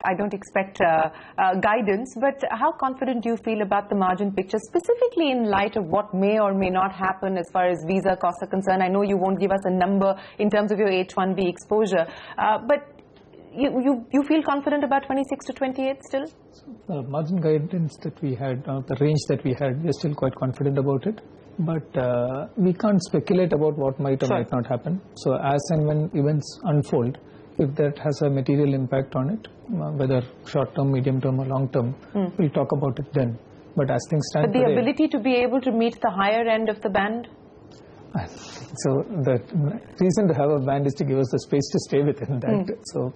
I don't expect guidance, but how confident do you feel about the margin picture, specifically in light of what may or may not happen as far as visa costs are concerned? I know you won't give us a number in terms of your H-1B exposure, but you feel confident about 26 to 28 still? The margin guidance that we had, the range that we had, we're still quite confident about it. But we can't speculate about what might or might not happen. So as and when events unfold, if that has a material impact on it, whether short-term, medium-term or long-term, we'll talk about it then. But as things stand today... But the ability to be able to meet the higher end of the band? So the reason to have a band is to give us the space to stay within that. So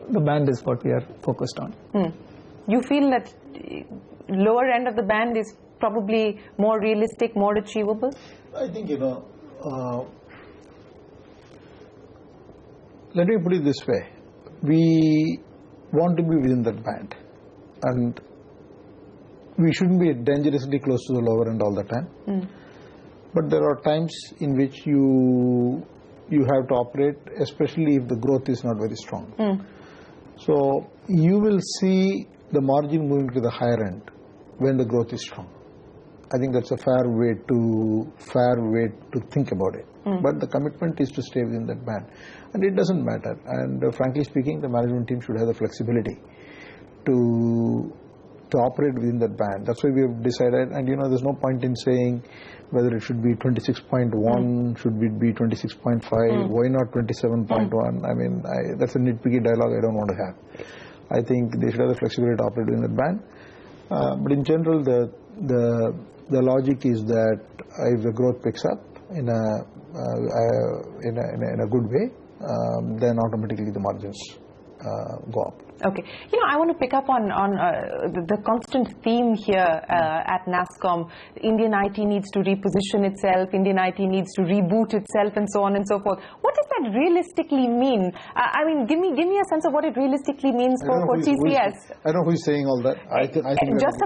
the band is what we are focused on. You feel that lower end of the band is probably more realistic, more achievable? I think, let me put it this way. We want to be within that band. And we shouldn't be dangerously close to the lower end all the time. But there are times in which you have to operate, especially if the growth is not very strong. So you will see the margin moving to the higher end when the growth is strong. I think that's a fair way to think about it. But the commitment is to stay within that band, and it doesn't matter. And frankly speaking, the management team should have the flexibility to operate within that band. That's why we have decided. And there's no point in saying whether it should be 26.1, should it be 26.5, why not 27.1? I mean, that's a nitpicky dialogue I don't want to have. I think they should have the flexibility to operate within that band. But in general, the logic is that if the growth picks up in a good way, then automatically the margins go up. Okay. I want to pick up on the constant theme here at NASSCOM. Indian IT needs to reposition itself, Indian IT needs to reboot itself, and so on and so forth. What does that realistically mean? I mean, give me a sense of what it realistically means for TCS. I don't know who's saying all that. I think just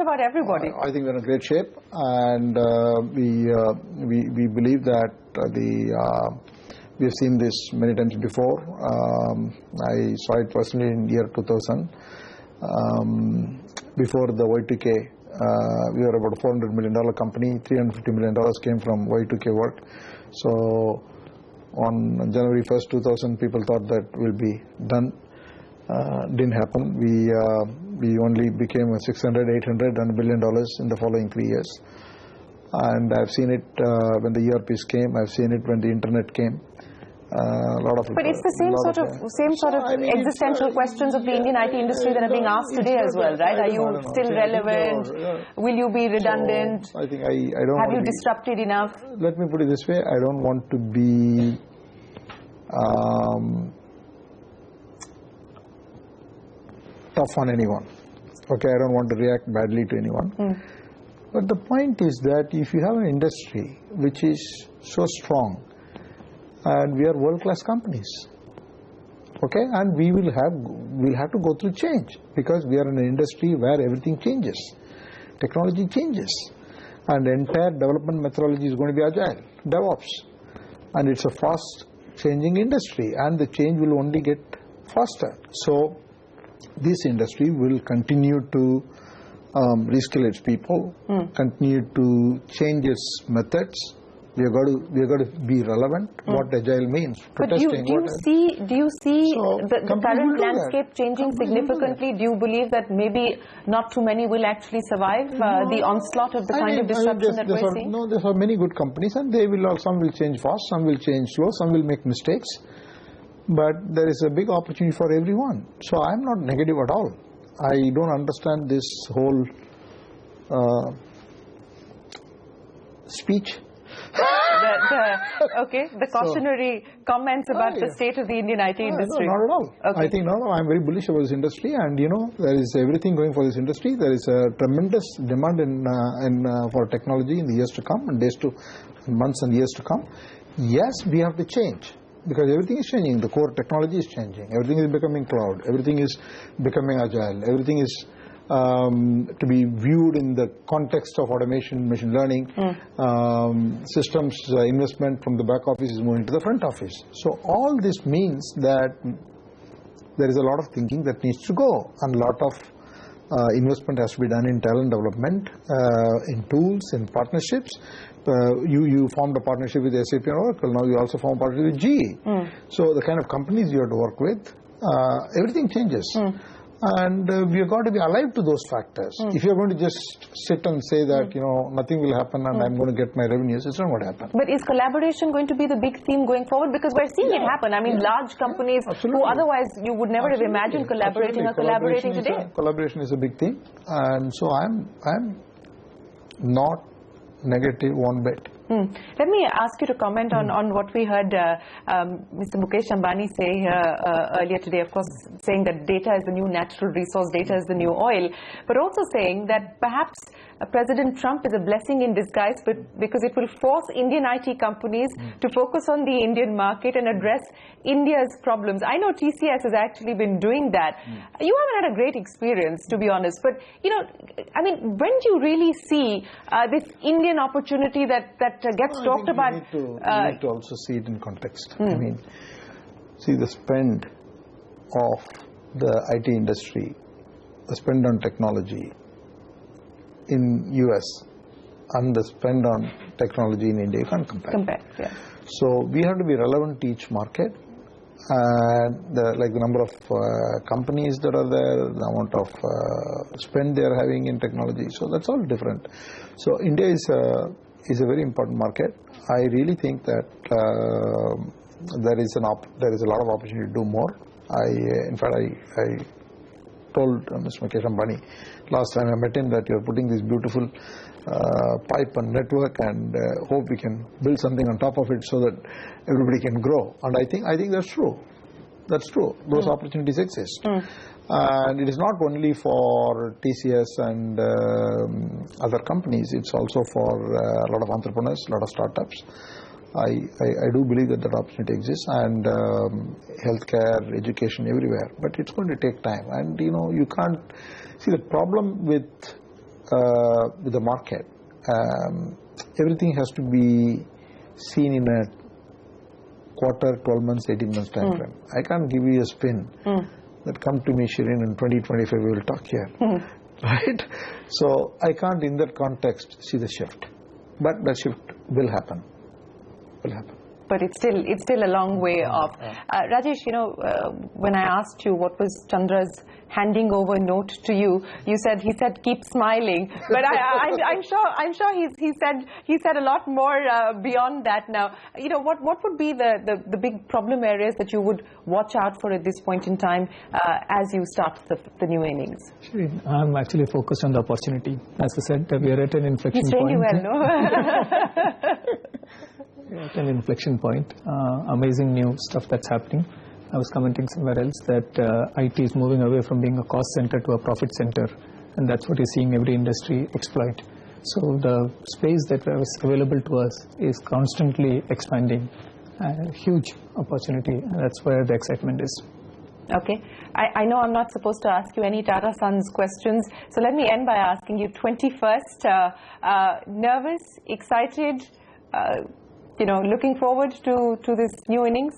about everybody. I think we're in great shape, and we believe that we have seen this many times before. I saw it personally in year 2000. Before the Y2K, we were about a $400 million company. $350 million came from Y2K work. So on January 1st, 2000, people thought that will be done. Didn't happen. We only became a $600, $800, and $1 billion in the following 3 years. And I've seen it when the ERPs came. I've seen it when the internet came. But it's the same sort of existential questions of the Indian IT industry that are being asked today as well, right? Are you still relevant? Will you be redundant? So I think I don't. Have you disrupted enough? Let me put it this way: I don't want to be tough on anyone. Okay, I don't want to react badly to anyone. But the point is that if you have an industry which is so strong, and we are world-class companies, okay, and we'll have to go through change, because we are in an industry where everything changes, technology changes, and the entire development methodology is going to be agile, DevOps, and it's a fast-changing industry, and the change will only get faster. So this industry will continue to reskill its people, continue to change its methods. We are going to be relevant. What agile means. But do you see the current landscape changing significantly? Do you believe that maybe not too many will actually survive the onslaught of the kind of disruption that we're seeing? No, there are many good companies, and some will change fast, some will change slow, some will make mistakes. But there is a big opportunity for everyone. So I'm not negative at all. I don't understand this whole speech. The cautionary comments about the state of the Indian IT industry. No, not at all. Okay. I think I'm very bullish about this industry, and there is everything going for this industry. There is a tremendous demand for technology in the years to come, and months and years to come. Yes, we have to change, because everything is changing. The core technology is changing. Everything is becoming cloud. Everything is becoming agile. Everything is to be viewed in the context of automation, machine learning. Systems investment from the back office is moving to the front office. So all this means that there is a lot of thinking that needs to go, and a lot of investment has to be done in talent development, in tools, in partnerships. You formed a partnership with SAP and Oracle. Now you also form a partnership with GE. So the kind of companies you have to work with, everything changes. And we have got to be alive to those factors. If you're going to just sit and say that, nothing will happen and I'm going to get my revenues, it's not going to happen. But is collaboration going to be the big theme going forward? Because we're seeing it happen. I mean, large companies who otherwise you would never have imagined collaborating are collaborating today. Collaboration is a big theme. And so I'm not negative one bit. Let me ask you to comment on what we heard Mr. Mukesh Ambani say earlier today, of course, saying that data is the new natural resource, data is the new oil, but also saying that perhaps President Trump is a blessing in disguise because it will force Indian IT companies to focus on the Indian market and address India's problems. I know TCS has actually been doing that. You haven't had a great experience, to be honest, but, I mean, when do you really see this Indian opportunity that gets talked about? You need to also see it in context. I mean, see the spend of the IT industry, the spend on technology in US and the spend on technology in India, you can't compare. So we have to be relevant to each market, and the number of companies that are there, the amount of spend they are having in technology, so that's all different. So India is a very important market. I really think that there is a lot of opportunity to do more. In fact, I told Mr. Mukesh Ambani last time I met him that you're putting this beautiful pipe and network, and hope we can build something on top of it so that everybody can grow. And I think that's true. That's true. Those opportunities exist. And it is not only for TCS and other companies, it's also for a lot of entrepreneurs, a lot of startups. I do believe that opportunity exists, and healthcare, education, everywhere. But it's going to take time, and you can't see the problem with the market. Everything has to be seen in a quarter, 12 months, 18 months time frame. I can't give you a spin that come to me, Shirin, in 2025 we will talk here, right? So I can't in that context see the shift, but the shift will happen. But it's still a long way off. Rajesh, when I asked you what was Chandra's handing over note to you, he said keep smiling. But I'm sure he said a lot more beyond that. Now, what would be the big problem areas that you would watch out for at this point in time as you start the new innings? I'm actually focused on the opportunity. As I said, we are at an inflection point. He's trained you well, no? At an inflection point, amazing new stuff that's happening. I was commenting somewhere else that IT is moving away from being a cost center to a profit center, and that's what you're seeing every industry exploit. So the space that was available to us is constantly expanding, a huge opportunity, and that's where the excitement is. Okay. I know I'm not supposed to ask you any Tata Sons questions, so let me end by asking you 21st, nervous, excited, looking forward to this new innings?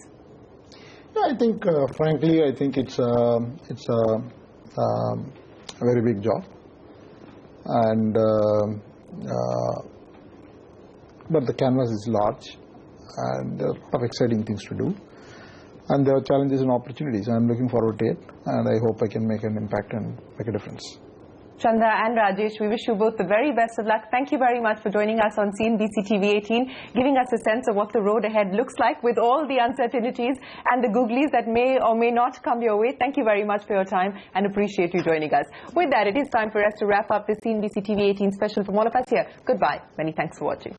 Yeah, I think, frankly, it's a very big job, and but the canvas is large, and there are a lot of exciting things to do, and there are challenges and opportunities. I'm looking forward to it, and I hope I can make an impact and make a difference. Chandra and Rajesh, we wish you both the very best of luck. Thank you very much for joining us on CNBC TV 18, giving us a sense of what the road ahead looks like with all the uncertainties and the googlies that may or may not come your way. Thank you very much for your time and appreciate you joining us. With that, it is time for us to wrap up this CNBC TV 18 special from all of us here. Goodbye. Many thanks for watching.